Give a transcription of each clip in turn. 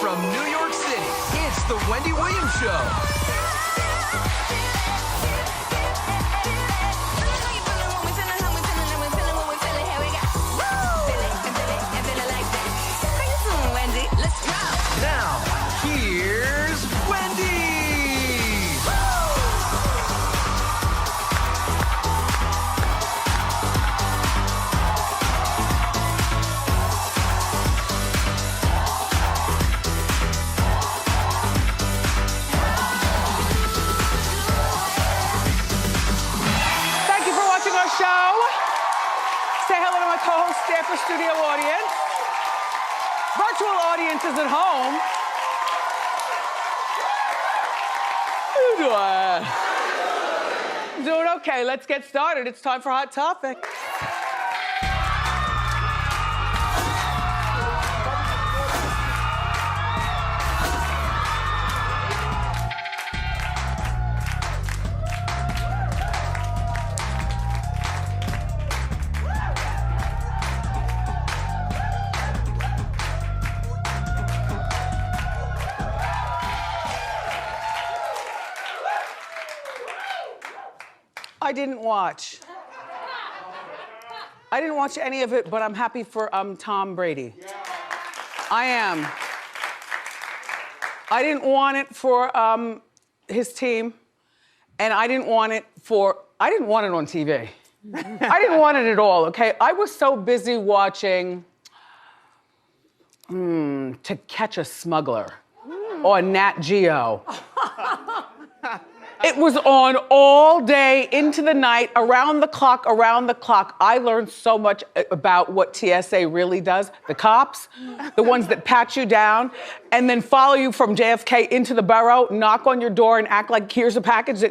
from New York City, it's the Wendy Williams Show. Now, here's Wendy! Thank you for watching our show. Say hello to my co-host, staff, or studio audience. Virtual audiences at home. How you doing? Doing okay. Let's get started. It's time for Hot Topic. I didn't watch. I didn't watch any of it, but I'm happy for Tom Brady. I am. I didn't want it for his team, and I didn't want it on TV. I didn't want it at all, okay? I was so busy watching To Catch a Smuggler on Nat Geo. It was on all day, into the night, around the clock. I learned so much about what TSA really does. The cops, the ones that pat you down and then follow you from JFK into the borough, knock on your door and act like here's a package.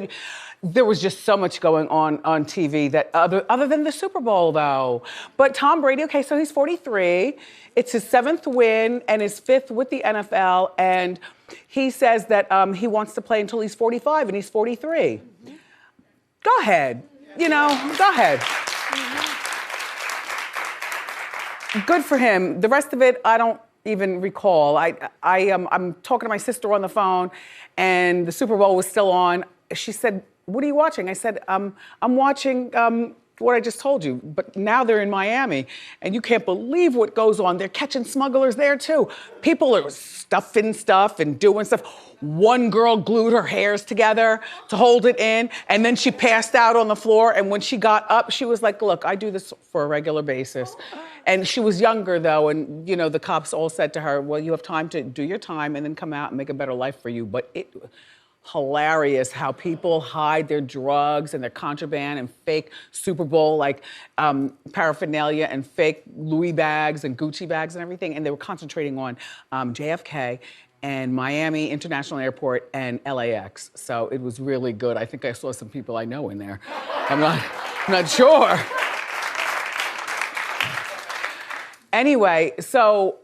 There was just so much going on TV that other than the Super Bowl, though. But Tom Brady, okay, so he's 43. It's his 7th win and his 5th with the NFL. And he says that he wants to play until he's 45 and he's 43. Go ahead, go ahead. Good for him. The rest of it, I don't even recall. I'm talking to my sister on the phone and the Super Bowl was still on. She said, "What are you watching?" I said, I'm watching what I just told you, but now they're in Miami, and you can't believe what goes on. They're catching smugglers there too. People are stuffing stuff and doing stuff. One girl glued her hairs together to hold it in, and then she passed out on the floor, and when she got up, she was like, "Look, I do this for a regular basis." And she was younger though, and the cops all said to her, "Well, you have time to do your time and then come out and make a better life for you." But hilarious how people hide their drugs and their contraband and fake Super Bowl paraphernalia and fake Louis bags and Gucci bags and everything. And they were concentrating on JFK and Miami International Airport and LAX. So it was really good. I think I saw some people I know in there. I'm not sure. Anyway, so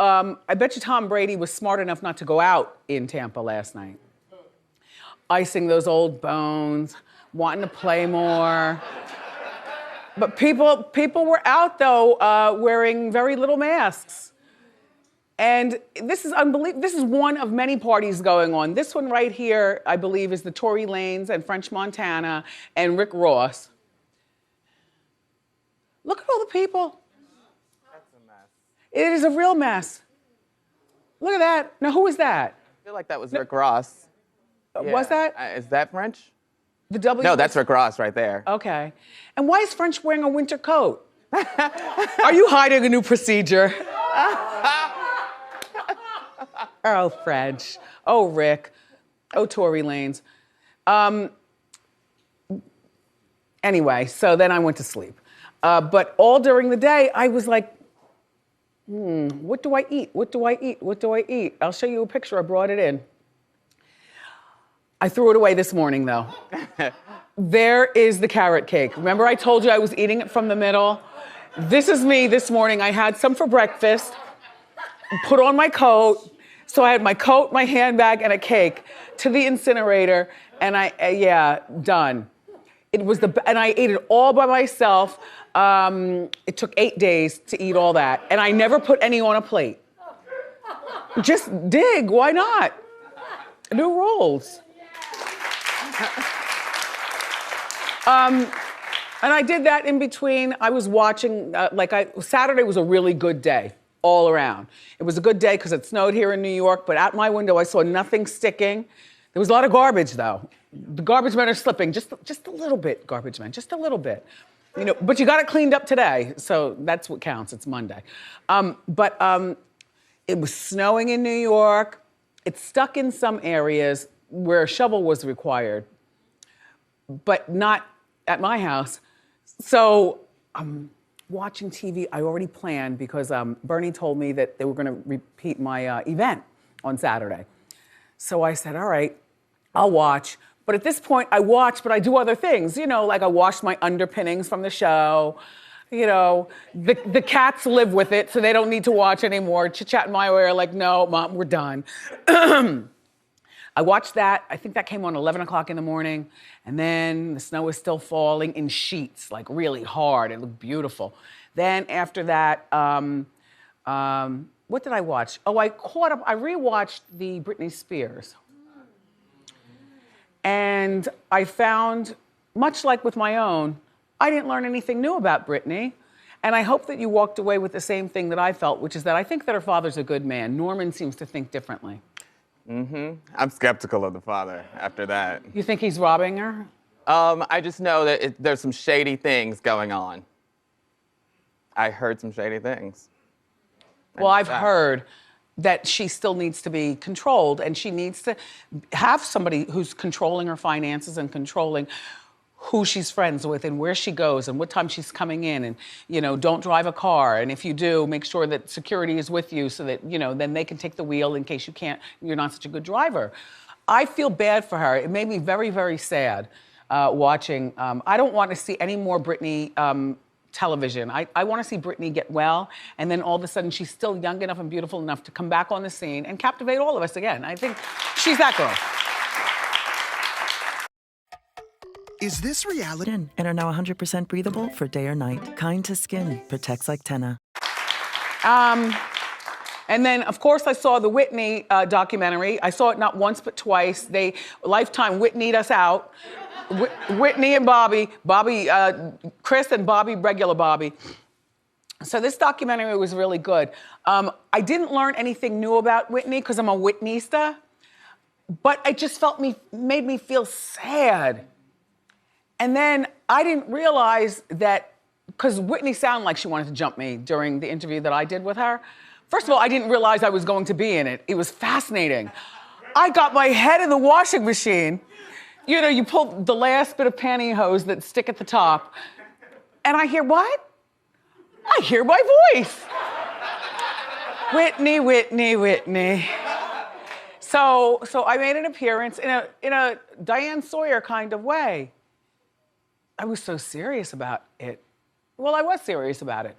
I bet you Tom Brady was smart enough not to go out in Tampa last night. Icing those old bones, wanting to play more. But people were out though, wearing very little masks. And this is unbelievable. This is one of many parties going on. This one right here, I believe, is the Tory Lanez and French Montana and Rick Ross. Look at all the people. That's a mess. It is a real mess. Look at that. Now, who is that? I feel like that was Rick Ross. Yeah. Was that? Is that French? The W? No, that's Rick Ross right there. Okay. And why is French wearing a winter coat? Are you hiding a new procedure? Oh, French. Oh, Rick. Oh, Tory Lanez. Anyway, so then I went to sleep. But all during the day, I was like, what do I eat? What do I eat? What do I eat? I'll show you a picture. I brought it in. I threw it away this morning, though. There is the carrot cake. Remember I told you I was eating it from the middle? This is me this morning. I had some for breakfast, put on my coat. So I had my coat, my handbag, and a cake to the incinerator, and done. And I ate it all by myself. It took 8 days to eat all that, and I never put any on a plate. Just dig, why not? New rules. And I did that in between. I was watching, Saturday was a really good day all around. It was a good day because it snowed here in New York, but out my window I saw nothing sticking. There was a lot of garbage though. The garbage men are slipping, just a little bit, garbage men, just a little bit. You know, but you got it cleaned up today, so that's what counts, it's Monday. It was snowing in New York. It stuck in some areas where a shovel was required, but not at my house. So I'm watching TV. I already planned because Bernie told me that they were gonna repeat my event on Saturday. So I said, all right, I'll watch. But at this point, I watch, but I do other things. You know, like I washed my underpinnings from the show. You know, the cats live with it, so they don't need to watch anymore. Chit-chat in my ear, like, no, Mom, we're done. I watched that. I think that came on 11 o'clock in the morning. And then the snow was still falling in sheets, like really hard. It looked beautiful. Then after that, what did I watch? Oh, I rewatched the Britney Spears. And I found, much like with my own, I didn't learn anything new about Britney. And I hope that you walked away with the same thing that I felt, which is that I think that her father's a good man. Norman seems to think differently. Mm-hmm. I'm skeptical of the father after that. You think he's robbing her? I just know that there's some shady things going on. I heard some shady things. Well, I've heard that she still needs to be controlled and she needs to have somebody who's controlling her finances and controlling who she's friends with and where she goes and what time she's coming in and, you know, don't drive a car. And if you do, make sure that security is with you so that, you know, then they can take the wheel in case you're not such a good driver. I feel bad for her. It made me very, very sad watching. I don't want to see any more Britney television. I want to see Britney get well, and then all of a sudden she's still young enough and beautiful enough to come back on the scene and captivate all of us again. I think she's that girl. Is this reality? And are now 100% breathable for day or night. Kind to skin. Protects like Tenna. And then, of course, I saw the Whitney documentary. I saw it not once but twice. Lifetime Whitneyed us out. Whitney and Bobby, Chris and Bobby, regular Bobby. So this documentary was really good. I didn't learn anything new about Whitney because I'm a Whitneysta, but it just made me feel sad. And then I didn't realize that, because Whitney sounded like she wanted to jump me during the interview that I did with her. First of all, I didn't realize I was going to be in it. It was fascinating. I got my head in the washing machine. You know, you pull the last bit of pantyhose that stick at the top, and I hear what? I hear my voice. Whitney, Whitney, Whitney. So I made an appearance in a Diane Sawyer kind of way. I was so serious about it. Well, I was serious about it.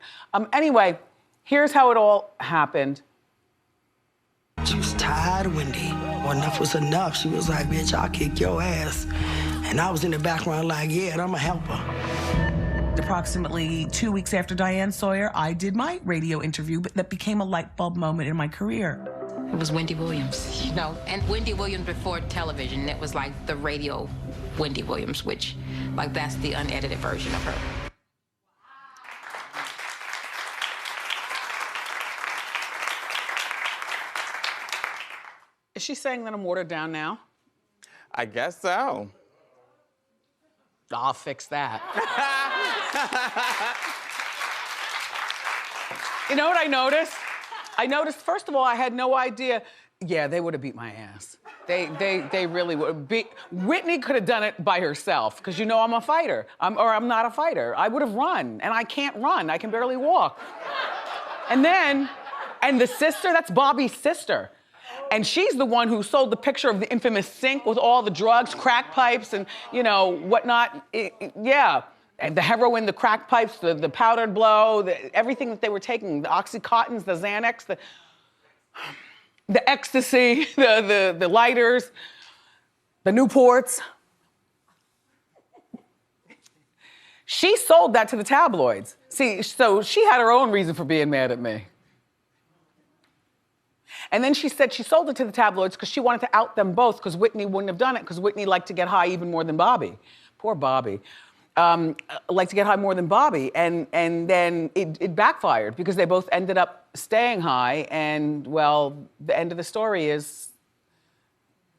Anyway, here's how it all happened. She was tired of Wendy. When enough was enough, she was like, bitch, I'll kick your ass. And I was in the background like, yeah, and I'm a helper. Approximately 2 weeks after Diane Sawyer, I did my radio interview, but that became a light bulb moment in my career. It was Wendy Williams, you know, and Wendy Williams before television. It was like the radio Wendy Williams, which, like, that's the unedited version of her. Is she saying that I'm watered down now? I guess so. I'll fix that. You know what I noticed? I noticed, first of all, I had no idea. Yeah, they would have beat my ass. They really would. Whitney could have done it by herself, because you know I'm a fighter. I'm not a fighter. I would have run, and I can't run. I can barely walk. And the sister, that's Bobby's sister. And she's the one who sold the picture of the infamous sink with all the drugs, crack pipes, and, you know, whatnot. Yeah. And the heroin, the crack pipes, the powdered blow, everything that they were taking, the Oxycontins, the Xanax, the ecstasy, the lighters, the Newports. She sold that to the tabloids. See, so she had her own reason for being mad at me. And then she said she sold it to the tabloids because she wanted to out them both because Whitney wouldn't have done it because Whitney liked to get high even more than Bobby. Poor Bobby. Liked to get high more than Bobby. And then it backfired because they both ended up staying high. And, well, the end of the story is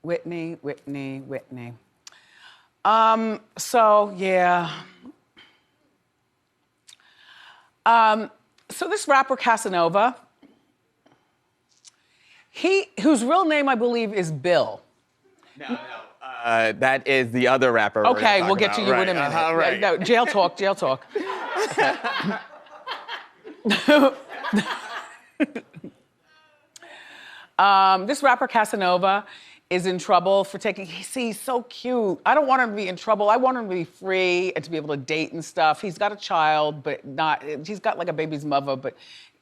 Whitney. So, yeah. So this rapper Casanova, whose real name I believe is Bill. No. That is the other rapper. Okay, we'll get to you right. in a minute. Right. No, jail talk. This rapper Casanova is in trouble for taking, he's so cute. I don't want him to be in trouble. I want him to be free and to be able to date and stuff. He's got a child, but he's got like a baby's mother, but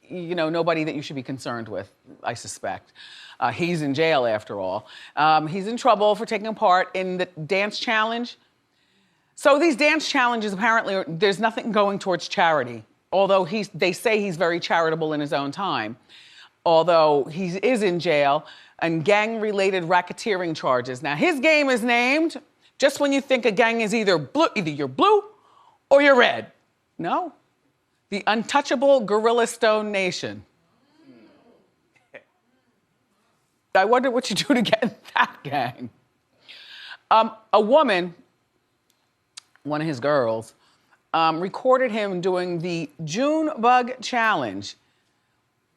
you know, nobody that you should be concerned with, I suspect. He's in jail after all. He's in trouble for taking part in the dance challenge. So these dance challenges, apparently, there's nothing going towards charity. Although they say he's very charitable in his own time. Although he is in jail on gang-related racketeering charges. Now, his game is named, just when you think a gang is either you're blue or you're red. No, the Untouchable Gorilla Stone Nation. I wonder what you do to get in that gang. A woman, one of his girls, recorded him doing the Junebug Challenge.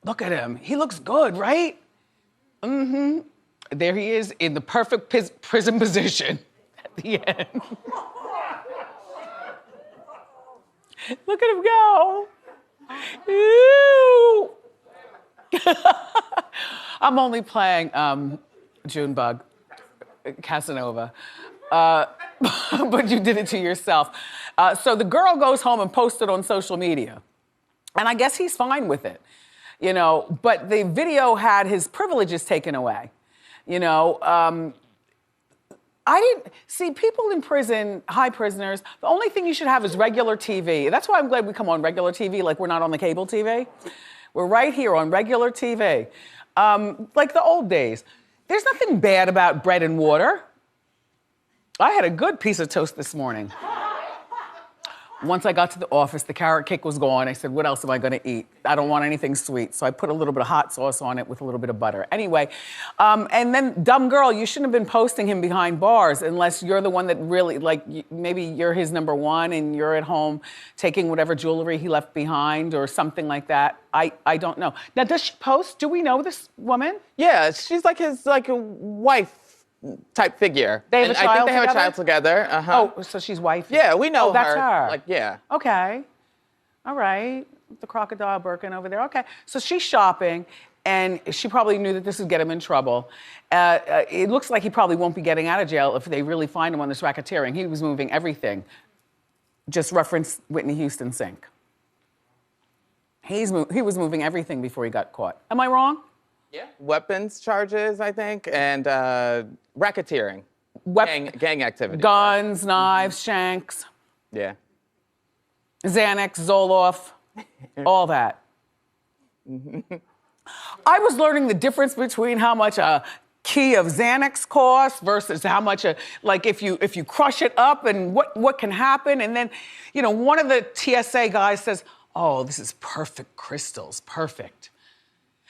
Look at him. He looks good, right? Mm-hmm. There he is in the perfect prison position at the end. Look at him go. Ew. I'm only playing Junebug, Casanova. But you did it to yourself. So the girl goes home and posts it on social media. And I guess he's fine with it, you know, but the video had his privileges taken away. You know, I didn't see people in prison, high prisoners, the only thing you should have is regular TV. That's why I'm glad we come on regular TV, like we're not on the cable TV. We're right here on regular TV. Like the old days. There's nothing bad about bread and water. I had a good piece of toast this morning. Once I got to the office, the carrot cake was gone. I said, what else am I gonna eat? I don't want anything sweet. So I put a little bit of hot sauce on it with a little bit of butter. Anyway, and then dumb girl, you shouldn't have been posting him behind bars unless you're the one that really, like, maybe you're his number one and you're at home taking whatever jewelry he left behind or something like that. I don't know. Now, does she post? Do we know this woman? Yeah, she's like his wife type figure. They have a child I think they together? have a child together. Uh-huh. Oh, so she's wifey. Yeah, we know her. That's her. Like, yeah. Okay. All right. The crocodile Birkin over there. Okay. So she's shopping, and she probably knew that this would get him in trouble. It looks like he probably won't be getting out of jail if they really find him on this racketeering. He was moving everything. Just reference Whitney Houston sink. He was moving everything before he got caught. Am I wrong? Yeah. Weapons charges, I think, and racketeering. Gang activity. Guns, knives, shanks. Yeah. Xanax, Zoloft, all that. I was learning the difference between how much a key of Xanax costs versus how much like if you crush it up and what can happen. And then, you know, one of the TSA guys says, oh, this is perfect crystals, perfect.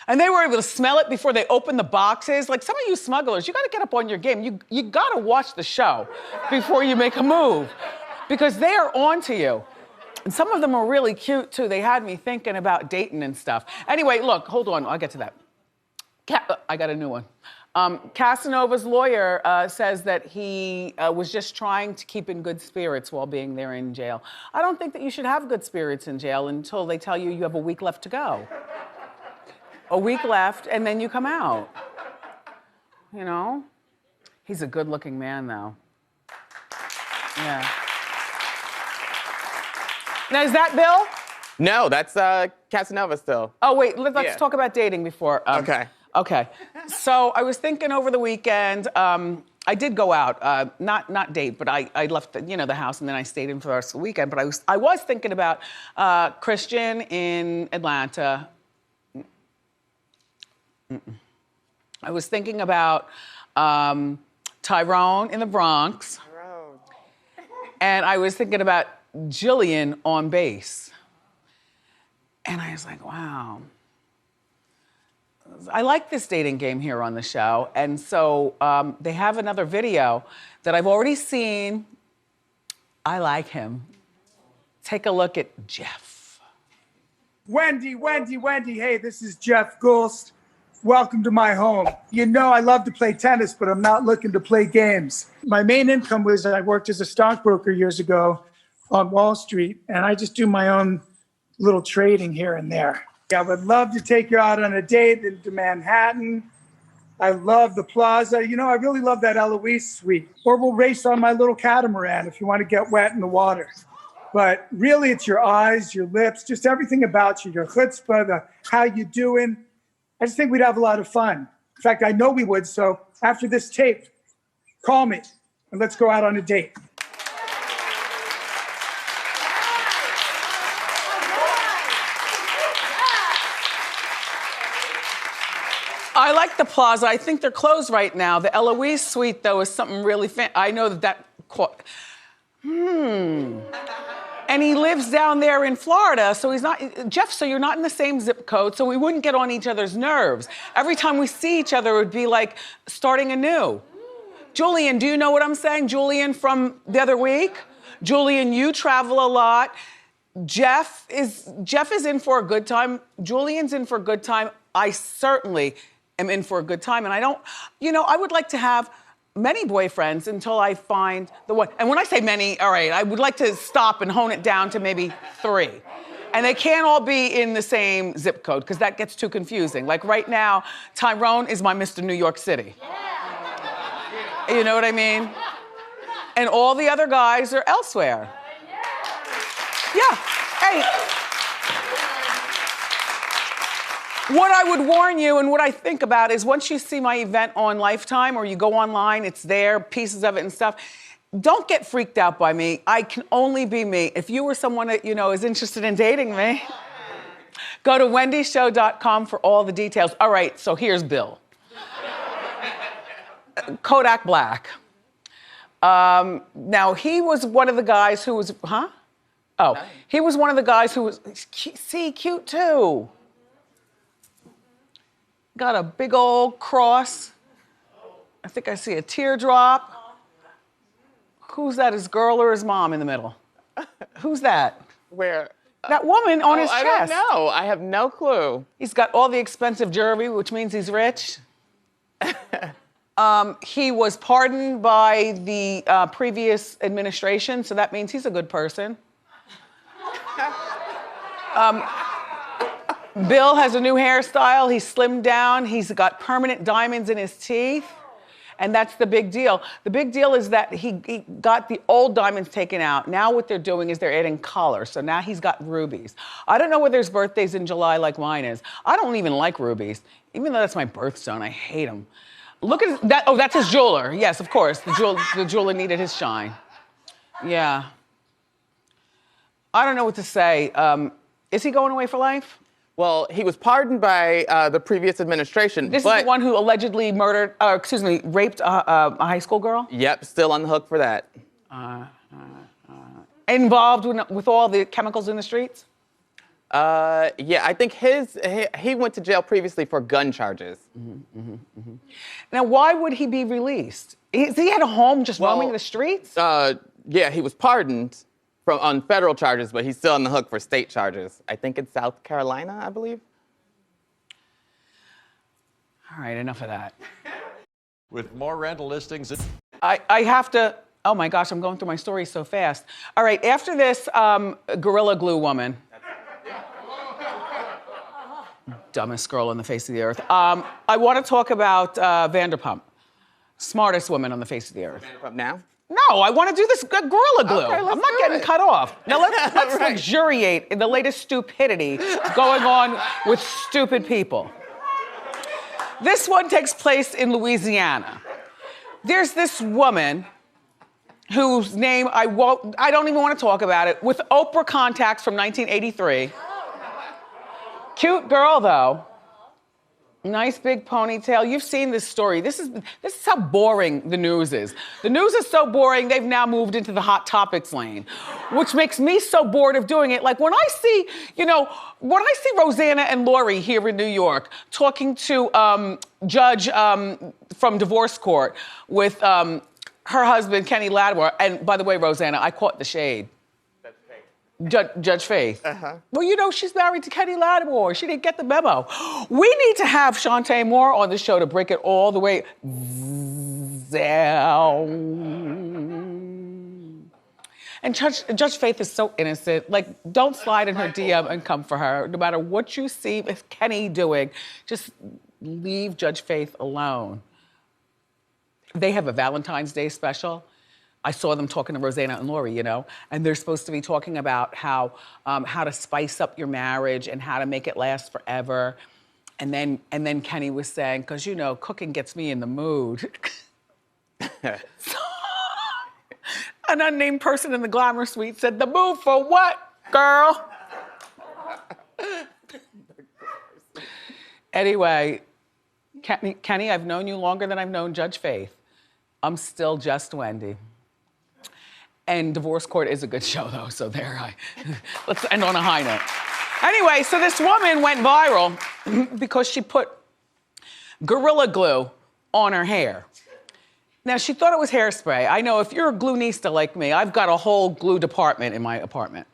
And they were able to smell it before they opened the boxes. Like some of you smugglers, you gotta get up on your game. You gotta watch the show before you make a move because they are on to you. And some of them are really cute too. They had me thinking about dating and stuff. Anyway, look, hold on, I'll get to that. I got a new one. Casanova's lawyer says that he was just trying to keep in good spirits while being there in jail. I don't think that you should have good spirits in jail until they tell you you have a week left to go. A week left, and then you come out. You know? He's a good-looking man, though. Yeah. Now, is that Bill? No, that's Casanova still. Oh, wait, let's talk about dating before. Okay. Okay. So I was thinking over the weekend, I did go out, not date, but I left the house and then I stayed in for the rest of the weekend. But I was thinking about Christian in Atlanta. I was thinking about Tyrone in the Bronx. And I was thinking about Jillian on bass. And I was like, wow. I like this dating game here on the show. And so they have another video that I've already seen. I like him. Take a look at Jeff. Wendy, hey, this is Jeff Goulst. Welcome to my home. You know I love to play tennis, but I'm not looking to play games. My main income was I worked as a stockbroker years ago on Wall Street, and I just do my own little trading here and there. I would love to take you out on a date into Manhattan. I love the plaza. You know, I really love that Eloise suite. Or we'll race on my little catamaran if you want to get wet in the water. But really, it's your eyes, your lips, just everything about you, your chutzpah, how you doing. I just think we'd have a lot of fun. In fact, I know we would. So after this tape, call me and let's go out on a date. I like the plaza. I think they're closed right now. The Eloise suite, though, is something really I know that. And he lives down there in Florida, so he's not, Jeff, so you're not in the same zip code, so we wouldn't get on each other's nerves. Every time we see each other, it would be like starting anew. Julian, do you know what I'm saying? Julian from the other week? Julian, you travel a lot. Jeff is in for a good time. Julian's in for a good time. I certainly am in for a good time, and I don't, I would like to have many boyfriends until I find the one. And when I say many, all right, I would like to stop and hone it down to maybe 3. And they can't all be in the same zip code because that gets too confusing. Like right now, Tyrone is my Mr. New York City. You know what I mean? And all the other guys are elsewhere. Yeah, hey. What I would warn you and what I think about is once you see my event on Lifetime or you go online, it's there, pieces of it and stuff, don't get freaked out by me. I can only be me. If you were someone that, is interested in dating me, go to wendyshow.com for all the details. All right, so here's Bill. Kodak Black. Now, he was one of the guys who was, he was one of the guys who was, cute too. Got a big old cross. I think I see a teardrop. Who's that, his girl or his mom in the middle? Who's that? Where? That woman on his chest. I don't know. I have no clue. He's got all the expensive jewelry, which means he's rich. He was pardoned by the previous administration, so that means he's a good person. Bill has a new hairstyle. He's slimmed down. He's got permanent diamonds in his teeth. And that's the big deal. The big deal is that he got the old diamonds taken out. Now what they're doing is they're adding color. So now he's got rubies. I don't know whether his birthday's in July like mine is. I don't even like rubies. Even though that's my birthstone, I hate them. Look at that. Oh, that's his jeweler. Yes, of course. The jeweler needed his shine. Yeah. I don't know what to say. Is he going away for life? Well, he was pardoned by the previous administration. This is the one who allegedly raped a high school girl? Yep, still on the hook for that. Involved with all the chemicals in the streets? Yeah, I think he went to jail previously for gun charges. Now, why would he be released? Is he at a home just roaming the streets? Yeah, he was pardoned on federal charges, but he's still on the hook for state charges. I think in South Carolina, I believe. All right, enough of that. With more rental listings. I have to, oh my gosh, I'm going through my story so fast. All right, after this, Gorilla Glue woman. Dumbest girl on the face of the earth. I want to talk about Vanderpump. Smartest woman on the face of the earth. Vanderpump now? No, I want to do this Gorilla Glue. Okay, I'm not getting cut off. Now let's Right. luxuriate in the latest stupidity going on with stupid people. This one takes place in Louisiana. There's this woman whose name I don't even want to talk about it, with Oprah contacts from 1983. Cute girl though. Nice big ponytail. You've seen this story. This is how boring the news is. The news is so boring, they've now moved into the hot topics lane, which makes me so bored of doing it. Like when I see, when I see Rosanna and Lori here in New York talking to Judge from divorce court with her husband, Kenny Lattimore, and by the way, Rosanna, I caught the shade. Judge Faith. Uh-huh. Well, she's married to Kenny Lattimore. She didn't get the memo. We need to have Shantae Moore on the show to break it all the way down. And Judge Faith is so innocent. Like, don't slide in her DM and come for her. No matter what you see Kenny doing, just leave Judge Faith alone. They have a Valentine's Day special. I saw them talking to Rosanna and Lori, and they're supposed to be talking about how to spice up your marriage and how to make it last forever. And then Kenny was saying, because cooking gets me in the mood. So, an unnamed person in the Glamour Suite said, "The mood for what, girl?" Anyway, Kenny, I've known you longer than I've known Judge Faith. I'm still just Wendy. And Divorce Court is a good show, though, so let's end on a high note. Anyway, so this woman went viral because she put Gorilla Glue on her hair. Now, she thought it was hairspray. I know if you're a glueista like me, I've got a whole glue department in my apartment.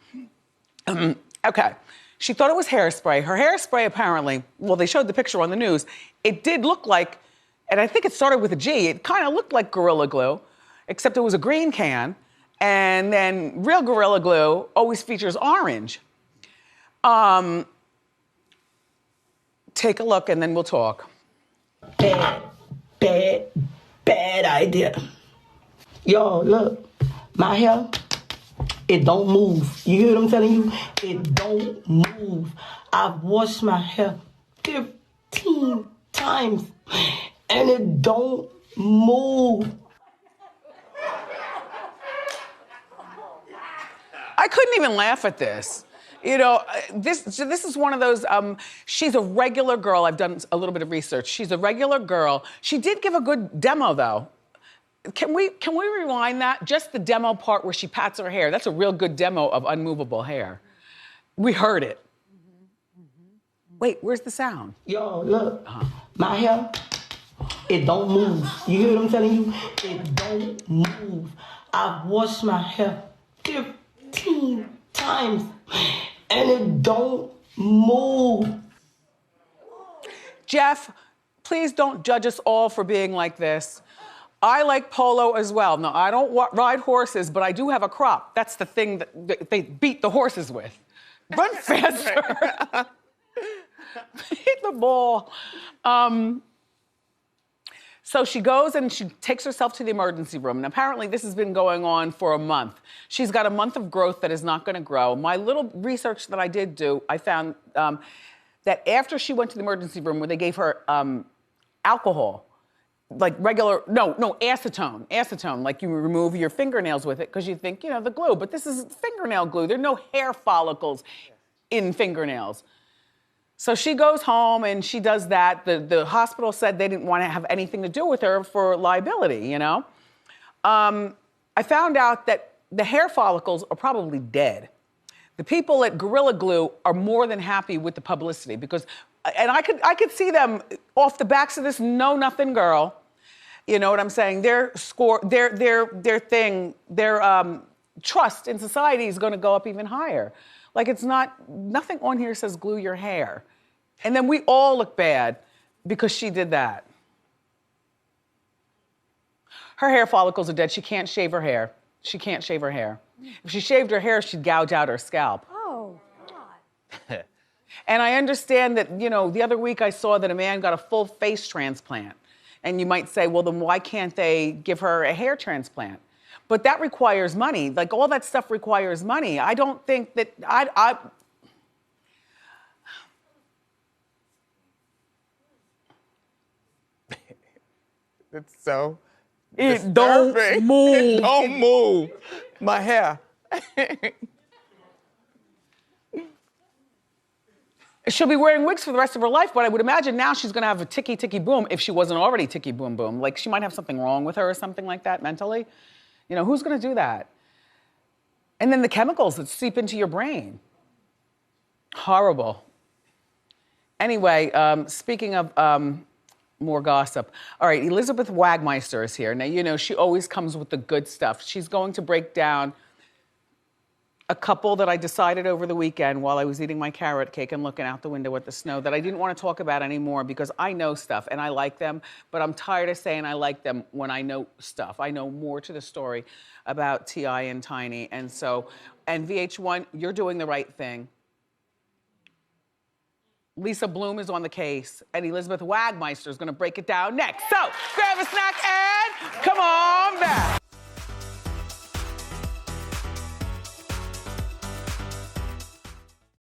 Okay, she thought it was hairspray. Her hairspray apparently, well, they showed the picture on the news, it did look like, and I think it started with a G, it kind of looked like Gorilla Glue, except it was a green can. And then real Gorilla Glue always features orange. Take a look and then we'll talk. Bad idea. Yo, look, my hair, it don't move. You hear what I'm telling you? It don't move. I've washed my hair 15 times and it don't move. I couldn't even laugh at this. This is one of those, she's a regular girl. I've done a little bit of research. She's a regular girl. She did give a good demo, though. Can we rewind that? Just the demo part where she pats her hair. That's a real good demo of unmovable hair. We heard it. Wait, where's the sound? Yo, look, my hair, it don't move. You hear what I'm telling you? It don't move. I've washed my hair 15 times and it don't move. Jeff, please don't judge us all for being like this. I like polo as well. Now, I don't ride horses, but I do have a crop. That's the thing that they beat the horses with. Run faster. Hit the ball. So she goes and she takes herself to the emergency room. And apparently this has been going on for a month. She's got a month of growth that is not gonna grow. My little research that I did do, I found that after she went to the emergency room where they gave her alcohol, like regular, no, acetone, like you remove your fingernails with it because you think, the glue, but this is fingernail glue. There are no hair follicles in fingernails. So she goes home and she does that. The hospital said they didn't want to have anything to do with her for liability, I found out that the hair follicles are probably dead. The people at Gorilla Glue are more than happy with the publicity because, and I could see them off the backs of this Know Nothing girl. You know what I'm saying? Their score, their trust in society is going to go up even higher. Like nothing on here says glue your hair. And then we all look bad because she did that. Her hair follicles are dead. She can't shave her hair. She can't shave her hair. If she shaved her hair, she'd gouge out her scalp. Oh, God. And I understand that, the other week I saw that a man got a full face transplant. And you might say, well, then why can't they give her a hair transplant? But that requires money. Like, all that stuff requires money. I don't think that, It's so It don't disturbing. move. It don't move. My hair. She'll be wearing wigs for the rest of her life, but I would imagine now she's gonna have a ticky boom if she wasn't already ticky boom boom. Like she might have something wrong with her or something like that mentally. You know, who's gonna do that? And then the chemicals that seep into your brain. Horrible. Anyway, speaking of more gossip. All right, Elizabeth Wagmeister is here. Now, you know, she always comes with the good stuff. She's going to break down a couple that I decided over the weekend while I was eating my carrot cake and looking out the window at the snow that I didn't want to talk about anymore because I know stuff and I like them, but I'm tired of saying I like them when I know stuff. I know more to the story about T.I. and Tiny. And VH1, you're doing the right thing. Lisa Bloom is on the case, and Elizabeth Wagmeister is gonna break it down next. So, grab a snack and come on back.